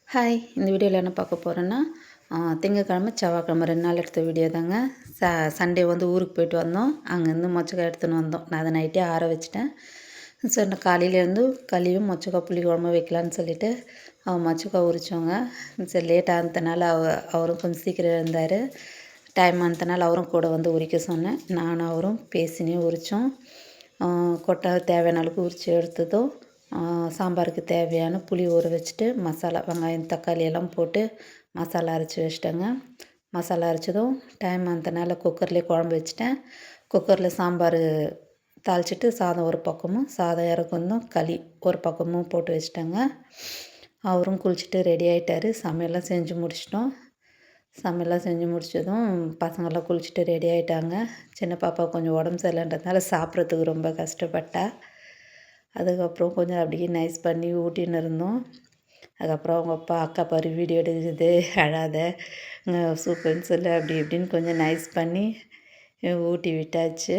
Hi! இந்த வீடியோவில் என்ன பார்க்க போகிறோன்னா, திங்கட்கிழமை, செவ்வாய்க்கிழமை 2 நாள் எடுத்த வீடியோ தாங்க. சண்டே வந்து ஊருக்கு போயிட்டு வந்தோம். அங்கேருந்து மொச்சக்காய் எடுத்துன்னு வந்தோம். நான் அதை நைட்டே ஆற வச்சுட்டேன். சரி நான் காலையில எழுந்து களியும் மொச்சக்காய் புளி குழம்பு வைக்கலான்னு சொல்லிட்டு, மொச்சக்காய் உரித்தோங்க. சரி லேட் ஆனதுனால அவரும் கொஞ்சம் சீக்கிரம் எழுந்தார். டைம் ஆனதுனால அவரும் கூட வந்து உரிக்க சொன்னேன். நானும் அவரும் பேசினே உரித்தோம். கொட்டை தேவையான அளவுக்கு உரித்து எடுத்ததும், சாம்பாருக்கு தேவையான புளி ஊற வச்சுட்டு, மசாலா வெங்காயம், தக்காளி எல்லாம் போட்டு மசாலா அரைச்சி வச்சிட்டேங்க. மசாலா அரைச்சதும் டைம் ஆனதுனால குக்கர்லேயே குழம்பு வச்சுட்டேன். குக்கரில் சாம்பார் தாளிச்சிட்டு சாதம் ஒரு பக்கமும், சாதம் இறக்குனதும் களி ஒரு பக்கமும் போட்டு வச்சுட்டேங்க. அவரும் குளிச்சுட்டு ரெடி ஆகிட்டாரு. சமையல்லாம் செஞ்சு முடிச்சிட்டோம். சமையல்லாம் செஞ்சு முடிச்சதும் பசங்கள்லாம் குளிச்சுட்டு ரெடி ஆகிட்டாங்க. சின்ன பாப்பா கொஞ்சம் உடம்பு சரியில்லைன்றதுனால சாப்பிட்றதுக்கு ரொம்ப கஷ்டப்பட்டா. அதுக்கப்புறம் கொஞ்சம் அப்படியே நைஸ் பண்ணி ஊட்டின்னு இருந்தோம். அதுக்கப்புறம் அவங்க அப்பா, "அக்கா பாரு வீடியோ எடுக்குது, அழாத, சூப்பர்ன்னு சொல்லு" அப்படி இப்படின்னு கொஞ்சம் நைஸ் பண்ணி ஊட்டி விட்டாச்சு.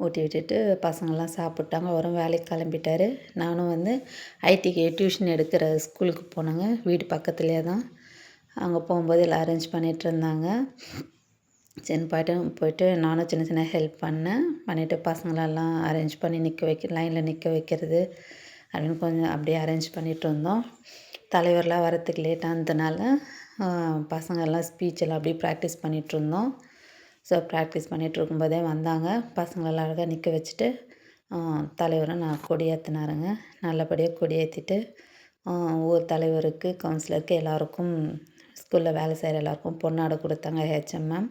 ஊட்டி விட்டுட்டு பசங்கள்லாம் சாப்பிட்டாங்க. அவரும் வேலைக்கு கிளம்பிட்டாரு. நானும் வந்து ஐடிக்கு டியூஷன் எடுக்கிற ஸ்கூலுக்கு போனேங்க. வீடு பக்கத்துலேயே தான். அங்கே போகும்போது எல்லாம் அரேஞ்ச் பண்ணிகிட்ருந்தாங்க. சரி போயிட்டு நானும் சின்ன சின்ன ஹெல்ப் பண்ணேன். பண்ணிவிட்டு பசங்களெல்லாம் அரேஞ்ச் பண்ணி லைனில் நிற்க வைக்கிறது அப்படின்னு கொஞ்சம் அப்படியே அரேஞ்ச் பண்ணிகிட்டு இருந்தோம். தலைவர்லாம் வரத்துக்கு லேட் ஆனதுனால பசங்கள்லாம் ஸ்பீச் எல்லாம் அப்படியே ப்ராக்டிஸ் பண்ணிகிட்ருந்தோம். ஸோ ப்ராக்டிஸ் பண்ணிகிட்டு இருக்கும்போதே வந்தாங்க. பசங்களெல்லாம் அழகாக நிற்க வச்சுட்டு தலைவரை நான் கொடியேற்றினாருங்க. நல்லபடியாக கொடியேற்றிட்டு ஊர் தலைவருக்கு, கவுன்சிலருக்கு எல்லாருக்கும், ஸ்கூலில் வேலை செய்கிற எல்லாருக்கும் பொன்னாடை கொடுத்தாங்க ஹெச்எம் மேம்.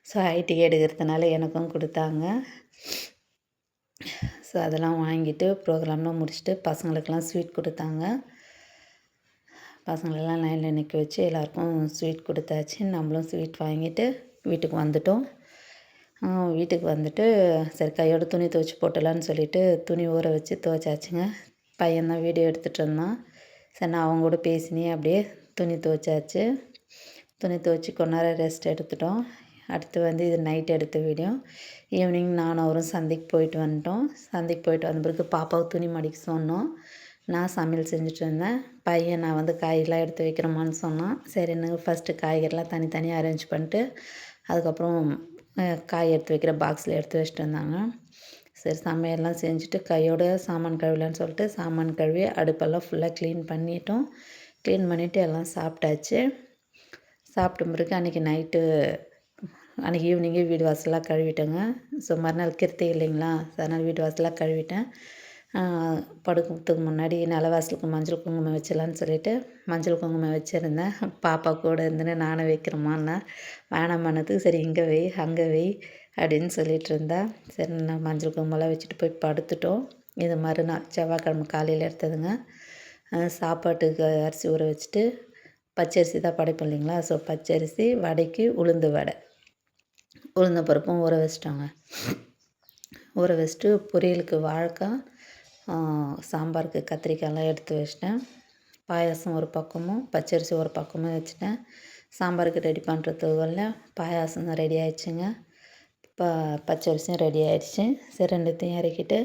ஸோ ஐடி எடுக்கிறதுனால எனக்கும் கொடுத்தாங்க. ஸோ அதெல்லாம் வாங்கிட்டு ப்ரோக்ராம்லாம் முடிச்சுட்டு பசங்களுக்கெல்லாம் ஸ்வீட் கொடுத்தாங்க. பசங்களெல்லாம் லைனில் நிற்க வச்சு எல்லாருக்கும் ஸ்வீட் கொடுத்தாச்சு. நம்மளும் ஸ்வீட் வாங்கிட்டு வீட்டுக்கு வந்துட்டோம். வீட்டுக்கு வந்துட்டு சரி கையோட துணி துவைச்சி போட்டலான்னு சொல்லிட்டு துணி ஊற வச்சு துவைச்சாச்சுங்க. பையன்தான் வீடியோ எடுத்துகிட்டு இருந்தான். சரி நான் அவங்க கூட பேசினே அப்படியே துணி துவைச்சாச்சு. துணி துவைச்சி கொஞ்ச நேரம் ரெஸ்ட் எடுத்துட்டோம். அடுத்து வந்து இது நைட் எடுத்த வீடியோ. ஈவினிங் நானும் அவரும் சந்தைக்கு போயிட்டு வந்துட்டோம். சந்தைக்கு போயிட்டு வந்த பிறகு பாப்பாவுக்கு துணி மடிக்க சொன்னோம். நான் சமையல் செஞ்சுட்டு இருந்தேன். பையன் நான் வந்து காய்கறிலாம் எடுத்து வைக்கிறேம்மான்னு சொன்னான். சரின்னு ஃபஸ்ட்டு காய்கறிலாம் தனித்தனியாக அரேஞ்ச் பண்ணிட்டு அதுக்கப்புறம் காய் எடுத்து வைக்கிற பாக்ஸில் எடுத்து வச்சுட்டு இருந்தாங்க. சரி சமையல்லாம் செஞ்சுட்டு கையோட சாமான் கழுவலான்னு சொல்லிட்டு சாமான் கழுவி அடுப்பெல்லாம் ஃபுல்லாக க்ளீன் பண்ணிட்டோம். க்ளீன் பண்ணிவிட்டு எல்லாம் சாப்பிட்டாச்சு. சாப்பிட்ட பிறகு அன்றைக்கி ஈவினிங்கே வீடு வாசல்லாம் கழுவிட்டேங்க. ஸோ மறுநாள் கிருத்திகை இல்லைங்களா, அதனால் வீடு வாசல்லாம் கழுவிட்டேன். படுக்கிறதுக்கு முன்னாடி நிலவாசலுக்கு மஞ்சள் குங்குமம் வச்சிடலான்னு சொல்லிட்டு மஞ்சள் குங்குமம் வச்சுருந்தேன். பாப்பா கூட இருந்துன்னு நானும் வைக்கிறேம்மான்னா, வேணாம்மான்னதுக்கு சரி இங்கே வை அங்கே வை அப்படின்னு சொல்லிகிட்டு இருந்தா. சரி நான் மஞ்சள் குங்குமம்லாம் வச்சுட்டு போய் படுத்துட்டோம். இது மறுநாள் செவ்வாய்க்கிழமை காலையில் எடுத்ததுங்க. சாப்பாட்டுக்கு அரிசி ஊற வச்சுட்டு பச்சரிசி தான் படைப்போம் இல்லைங்களா, ஸோ பச்சரிசி வடைக்கு உளுந்து வடை, உளுந்த பருப்பும் ஊற வச்சிட்டோங்க. ஊற வச்சுட்டு பொரியலுக்கு வாழைக்காய், சாம்பாருக்கு கத்திரிக்காயெலாம் எடுத்து வச்சிட்டேன். பாயாசம் ஒரு பக்கமும் பச்சரிசி ஒரு பக்கமும் வச்சுட்டேன். சாம்பாருக்கு ரெடி பண்ணுறதுக்குள்ள பாயாசம் ரெடி ஆயிடுச்சுங்க. பச்சரிசியும் ரெடி ஆயிடுச்சு. சரி ரெண்டுத்தையும் இறக்கிட்டு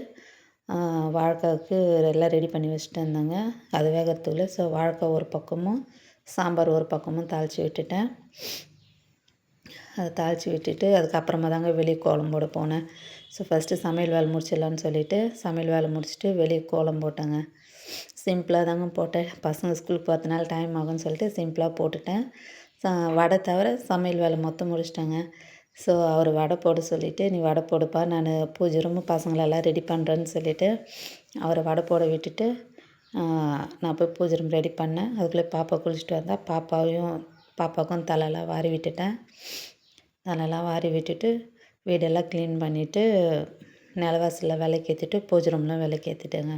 வாழைக்காவுக்கு எல்லாம் ரெடி பண்ணி வச்சுட்டு இருந்தேங்க. அது வேகிறதுக்குள்ள ஸோ வாழைக்காய் ஒரு பக்கமும் சாம்பார் ஒரு பக்கமும் தாளித்து விட்டுட்டேன். அதை தாளித்து விட்டுட்டு அதுக்கப்புறமா தாங்க வெளியே கோலம் போட போனேன். ஸோ ஃபஸ்ட்டு சமையல் வேலை முடிச்சிடலான்னு சொல்லிவிட்டு சமையல் வேலை முடிச்சுட்டு வெளியே கோலம் போட்டேங்க. சிம்பிளாக தாங்க போட்டேன். பசங்க ஸ்கூலுக்கு போகிறதுனால டைம் ஆகும்னு சொல்லிட்டு சிம்பிளாக போட்டுட்டேன். வடை தவிர சமையல் வேலை மொத்தம் முடிச்சிட்டேங்க. ஸோ அவர் வடை போட சொல்லிவிட்டு, "நீ வடை போடுப்பா, நான் பூஜை ரூமு பசங்களெல்லாம் ரெடி பண்ணுறேன்னு" சொல்லிவிட்டு அவரை வடை போட விட்டுட்டு நான் போய் பூஜை ரூம் ரெடி பண்ணேன். அதுக்குள்ளே பாப்பா குளிச்சுட்டு வந்தால் பாப்பாவுக்கும் தலையெல்லாம் வாரி விட்டுட்டேன். தலையெல்லாம் வாரி விட்டுட்டு வீடெல்லாம் க்ளீன் பண்ணிவிட்டு நிலவாசலில் விளக்கேற்றிட்டு பூஜை ரூம்லாம் விளக்கேற்றிட்டேங்க.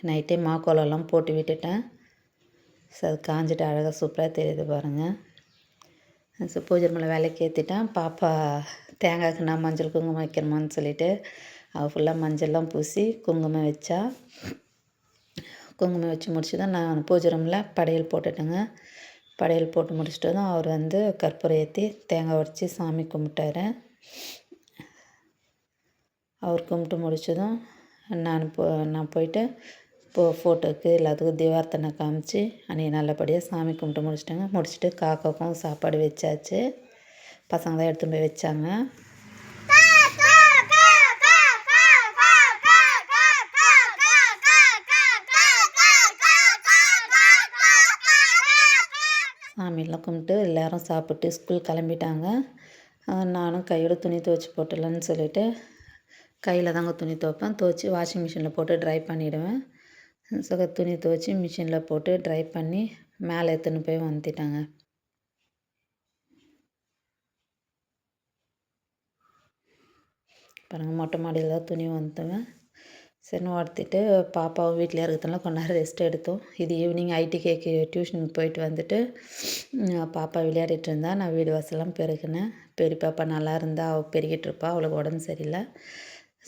நைட்டே மாக்கோலம்லாம் போட்டு விட்டுட்டேன். ஸோ அது காஞ்சிட்டு அழகாக சூப்பராக தெரியுது பாருங்கள். ஸோ பூஜை ரூமில் விளக்கேற்றிட்டேன். பாப்பா தேங்காய்க்கு நான் மஞ்சள் குங்குமம் வைக்கிறோமான்னு சொல்லிவிட்டு அவள் ஃபுல்லாக மஞ்சள்லாம் பூசி குங்குமம் வச்சா. குங்குமம் வச்சு முடிச்சு தான் நான் பூஜை ரூமில் படையல் போட்டுட்டேங்க. படையல் போட்டு முடிச்சுட்டு தான் அவர் வந்து கற்பூரம் ஏற்றி தேங்காய் உடைச்சி சாமி கும்பிட்டாரு. அவர் கும்பிட்டு முடிச்சதும் நான் போயிட்டு ஃபோட்டோக்கு எல்லாத்துக்கும் தீபார்த்தனை காமிச்சு அன்றைக்கி நல்லபடியாக சாமி கும்பிட்டு முடிச்சிட்டேங்க. முடிச்சுட்டு காக்காவுக்கும் சாப்பாடு வச்சாச்சு. பசங்க தான் எடுத்துகிட்டு போய் வச்சாங்க. சாமியெல்லாம் கும்பிட்டு எல்லோரும் சாப்பிட்டு ஸ்கூல் கிளம்பிட்டாங்க. நானும் கையோட துணி துவைச்சி போட்டுடலான்னு சொல்லிவிட்டு கையில் தாங்க துணி துவைப்பேன். துவைச்சி வாஷிங் மிஷினில் போட்டு ட்ரை பண்ணிவிடுவேன். ஸோ துணி துவைச்சி மிஷினில் போட்டு ட்ரை பண்ணி மேலே எடுத்துன்னு போய் வந்துட்டாங்க. பாருங்கள், மொட்டை மாடியில் தான் துணி வந்துவேன். சரின்னு வளர்த்திட்டு பாப்பாவும் வீட்டிலே இருக்கிறதுனால கொஞ்ச நேரம் ரெஸ்ட் எடுத்தோம். இது ஈவினிங் ஐடிகேக்கு டியூஷனுக்கு போயிட்டு வந்துட்டு பாப்பா விளையாடிட்டு இருந்தா. நான் வீடு வாசலாம் பெருக்கினேன். பெரிய பாப்பா நல்லா இருந்தா, அவள் பெருக்கிட்டு இருப்பா, அவளுக்கு உடம்பு சரியில்லை.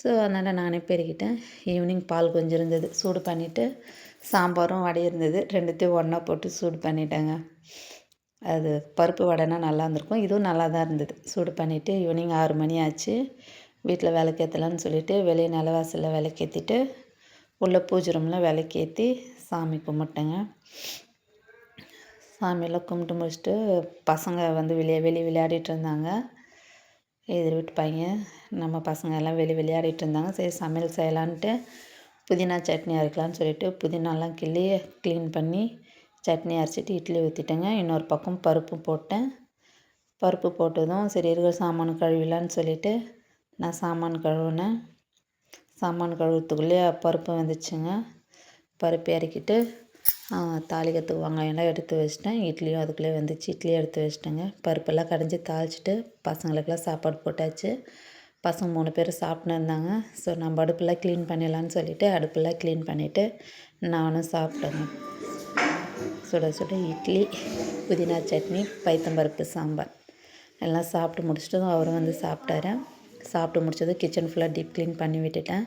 ஸோ அதனால் நானே பெருக்கிட்டேன். ஈவினிங் பால் கொஞ்சம் இருந்தது, சூடு பண்ணிவிட்டு சாம்பாரும் வடையும் இருந்தது, ரெண்டுத்தையும் ஒன்றா போட்டு சூடு பண்ணிட்டேங்க. அது பருப்பு வடைனா நல்லா இருந்திருக்கும். இதுவும் நல்லா தான் இருந்தது. சூடு பண்ணிவிட்டு ஈவினிங் 6 மணி ஆச்சு. வீட்டில் விளக்கேற்றலான்னு சொல்லிவிட்டு வெளியே நிலவாசலில் விளக்கேற்றிட்டு உள்ளே பூஜை ரூமில் விளக்கேற்றி சாமி கும்பிட்டேங்க. சாமியெல்லாம் கும்பிட்டு முடிச்சுட்டு பசங்க வந்து வெளியே விளையாடிட்டு இருந்தாங்க. எதிர் வீட்டு பையன் நம்ம பசங்க எல்லாம் விளையாடிட்டு இருந்தாங்க. சரி சமையல் செய்யலான்ட்டு புதினா சட்னி அரைக்கலான்னு சொல்லிட்டு புதினாலாம் கிள்ளி க்ளீன் பண்ணி சட்னி அரைச்சிட்டு இட்லி ஊற்றிட்டேங்க. இன்னொரு பக்கம் பருப்பு போட்டேன். பருப்பு போட்டதும் சரி இருக்கிற சாமான் கழுவிலான்னு சொல்லிவிட்டு நான் சாமான் கழுவினேன். சாமான் கழுவுறதுக்குள்ளேயே பருப்பு வந்துச்சுங்க. பருப்பு இறக்கிட்டு தாளிக்கிறதுக்கு வெங்காயம்லாம் எடுத்து வச்சிட்டேன். இட்லியும் அதுக்குள்ளே வந்துச்சு, இட்லியும் எடுத்து வச்சிட்டேங்க. பருப்பெல்லாம் கடைஞ்சி தாளிச்சிட்டு பசங்களுக்கெல்லாம் சாப்பாடு போட்டாச்சு. பசங்க 3 பேர் சாப்பிட்னு இருந்தாங்க. ஸோ நம்ம அடுப்பெல்லாம் க்ளீன் பண்ணிடலான்னு சொல்லிவிட்டு அடுப்பெல்லாம் க்ளீன் பண்ணிவிட்டு நானும் சாப்பிட்டேங்க. சுட சுட இட்லி, புதினா சட்னி, பைத்தம்பருப்பு சாம்பார் எல்லாம் சாப்பிட்டு முடிச்சுட்டு அவரும் வந்து சாப்பிட்டாரு. சாப்பிட்டு முடிச்சதும் கிச்சன் ஃபுல்லாக டீப் க்ளீன் பண்ணி விட்டுட்டேன்.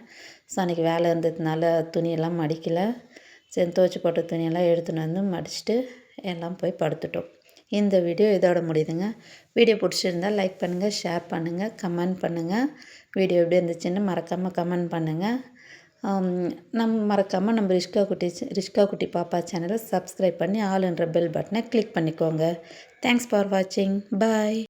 ஸோ அன்றைக்கி வேலை இருந்ததுனால துணியெல்லாம் மடிக்கலை. சரி துவைச்சி போட்ட துணியெல்லாம் எடுத்துன்னு வந்து மடிச்சுட்டு எல்லாம் போய் படுத்துட்டோம். இந்த வீடியோ இதோட முடியுதுங்க. வீடியோ பிடிச்சிருந்தால் லைக் பண்ணுங்கள், ஷேர் பண்ணுங்கள், கமெண்ட் பண்ணுங்கள். வீடியோ எப்படி இருந்துச்சுன்னு மறக்காமல் கமெண்ட் பண்ணுங்கள். மறக்காமல் நம்ம ரிஷ்கா குட்டி பாப்பா சேனலை சப்ஸ்கிரைப் பண்ணி ஆல் என்ற பெல் பட்டனை கிளிக் பண்ணிக்கோங்க. தேங்க்ஸ் ஃபார் வாட்சிங். பாய்.